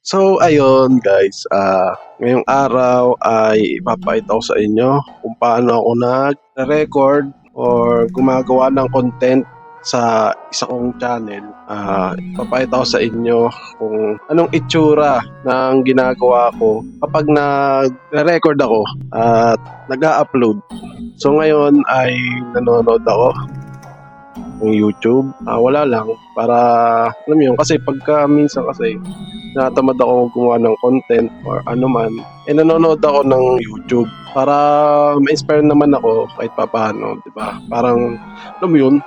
So ayun guys, ngayong araw ay ipapakita ko sa inyo kung paano ako nag-record or gumagawa ng content sa isa kong channel. Ipapakita ko sa inyo kung anong itsura ng ginagawa ko kapag nag-record ako at nag-upload. So ngayon ay nanonood ako ng YouTube. Wala lang para alam mo yun, kasi pagka minsan kasi natamad ako gumawa ng content or ano man, nanonood ako ng YouTube para ma-inspire naman ako kahit papaano, di ba? Parang, alam mo yun,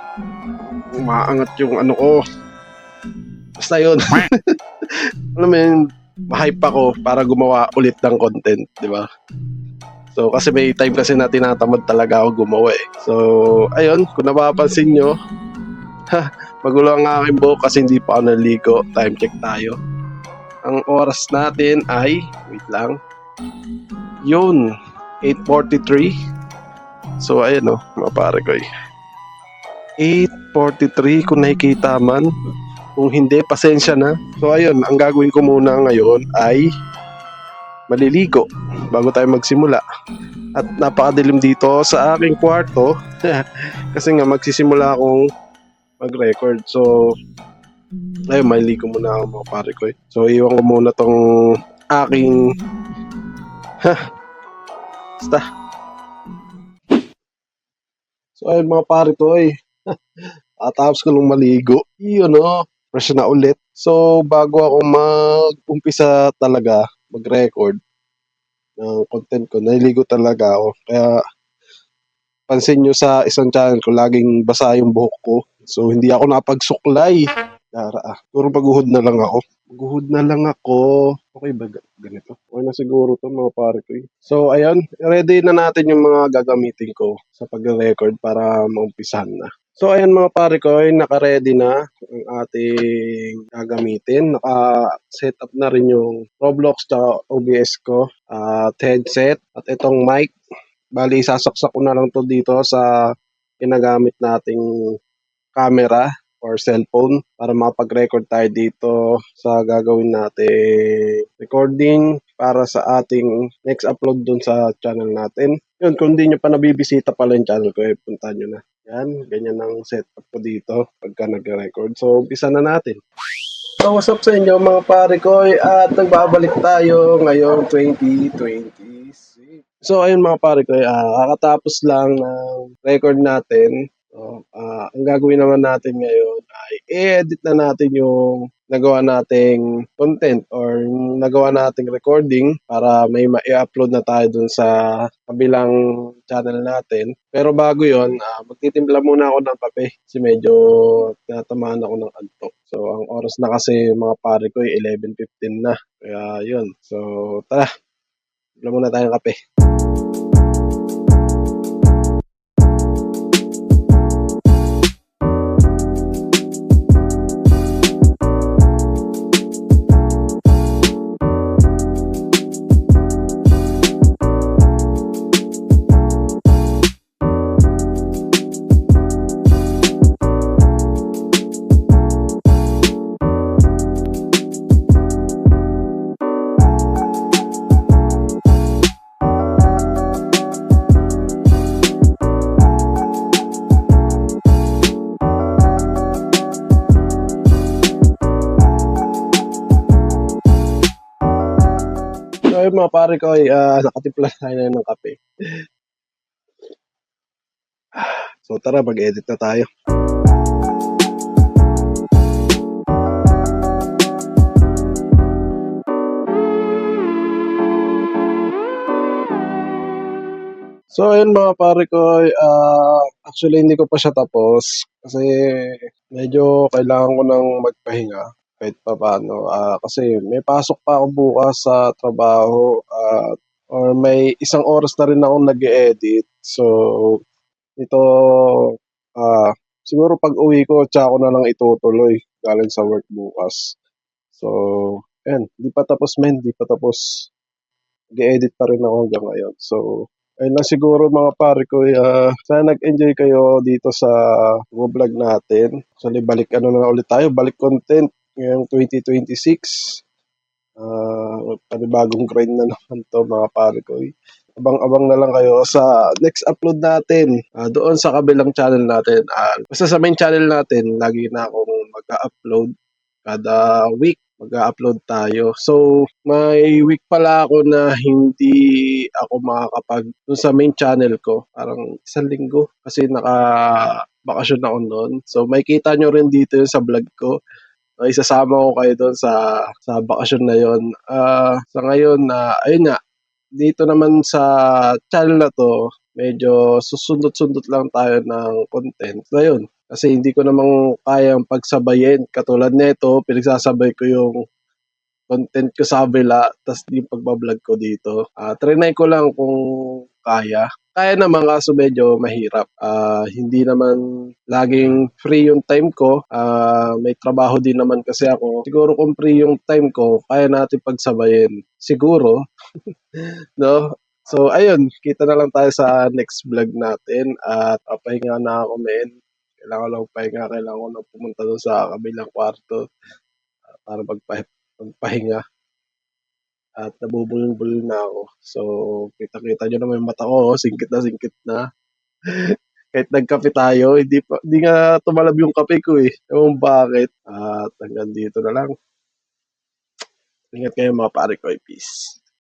umaangat yung ano ko. Basta yun. Alam mo yun, ma-hype ako para gumawa ulit ng content, di ba? So, kasi may time kasi na tinatamad talaga ako gumawa eh. So, ayun, kung napapansin nyo, magulo ang aking buhok kasi hindi pa ako naligo. Time check tayo. Ang oras natin ay, wait lang, yun, 8:43. So, ayun mga pare ko eh. 8:43, kung nakikita man. Kung hindi, pasensya na. So, ayun, ang gagawin ko muna ngayon ay maliligo bago tayo magsimula. At napakadilim dito sa aking kwarto kasi nga magsisimula akong mag-record. So, ayun, maliligo muna ako mga pare ko eh. So, iwan ko muna tong aking basta. So, ayun mga pare ko eh. Tapos ko nung maligo. Yun fresh na ulit. So, bago ako mag-umpisa talaga mag-record ng content ko, naliligo talaga ako. Kaya, pansin nyo sa isang channel ko, laging basa yung buhok ko. So, hindi ako napagsuklay. Siguro pag-uhod na lang ako. Mag-uhod na lang ako. Okay ba ganito? Okay na siguro to mga pare ko eh. So, ayan. Ready na natin yung mga gagamitin ko sa pag-record para maumpisahan na. So, ayan mga pare ko, ay naka-ready na ang ating gagamitin. Naka-set up na rin yung Roblox at OBS ko at headset at itong mic. Bali, sasaksak ko na lang to dito sa ginagamit nating camera or cellphone para makapag-record tayo dito sa gagawin nating recording para sa ating next upload dun sa channel natin. Yun, kung hindi nyo pa nabibisita pala yung channel ko, puntahan nyo na. Yan, ganyan ang setup ko dito pagka nag-record. So, umpisa na natin. So, what's up sa inyo mga pare ko at nagbabalik tayo ngayong 2026. So, ayun mga pare ko, kakatapos lang ng record natin. So, ang gagawin naman natin ngayon ay i-edit na natin yung nagawa nating content or nagawa nating recording para may ma-upload na tayo dun sa kabilang channel natin. Pero bago yon, magtitimpla muna ako ng kape kasi medyo tinatamaan ako ng antok. So, ang oras na kasi mga pare ko ay 11:15 na. Kaya yun. So, tara, timpla muna tayo ng kape. So, ayun mga pare ko ay nakatimpla tayo na ng kape. So, tara, mag-edit na tayo. So, ayun mga pare ko, actually hindi ko pa siya tapos kasi medyo kailangan ko ng magpahinga kahit pa paano. Kasi may pasok pa ako bukas sa trabaho or may isang oras na rin akong nag-edit. So, ito, siguro pag uwi ko, tsaka ko na lang itutuloy galing sa work bukas. So, ayan, di pa tapos men, di pa tapos. Nag-edit pa rin ako hanggang ngayon. So, ayun lang siguro mga pare ko. Sana nag-enjoy kayo dito sa vlog natin. Actually, balik ano na ulit tayo, balik content ngayong 2026. Panibagong grind na naman 'to mga pare ko, eh. Abang-abang na lang kayo sa next upload natin, doon sa kabilang channel natin. Basta sa main channel natin lagi na akong mag-a-upload kada week mag-a-upload tayo. So, may week pala ako na hindi ako makakapag dun sa main channel ko, parang isang linggo kasi bakasyon ako noon. So, makikita nyo rin dito yun sa vlog ko. Isasama ko kayo doon sa bakasyon na yon. Sa ngayon na ayun nga, dito naman sa channel na 'to, medyo susundot-sundot lang tayo ng content. So ayun, kasi hindi ko namang kayang pagsabayin. Katulad nito, pinagsasabay ko yung content ko sa kabila ta's yung pagba-vlog ko dito. Triny ko lang kung kaya. Kaya naman kaso medyo mahirap. Hindi naman laging free yung time ko. May trabaho din naman kasi ako. Siguro kung free yung time ko, kaya natin pagsabayin. Siguro, no? So ayun, kita na lang tayo sa next vlog natin at papahinga na ako men. Kailangan ko lang pahinga, kailangan ko lang pumunta doon sa kabilang kwarto para magpahinga at nabubulol-bulol na ako. So, kita-kita niyo naman yung mata ko, oh, singkit na singkit na. Kahit nagkape tayo, hindi nga tumalab yung kape ko eh. Ewan bakit. At hanggang dito na lang. Ingat kayo mga pare ko, peace.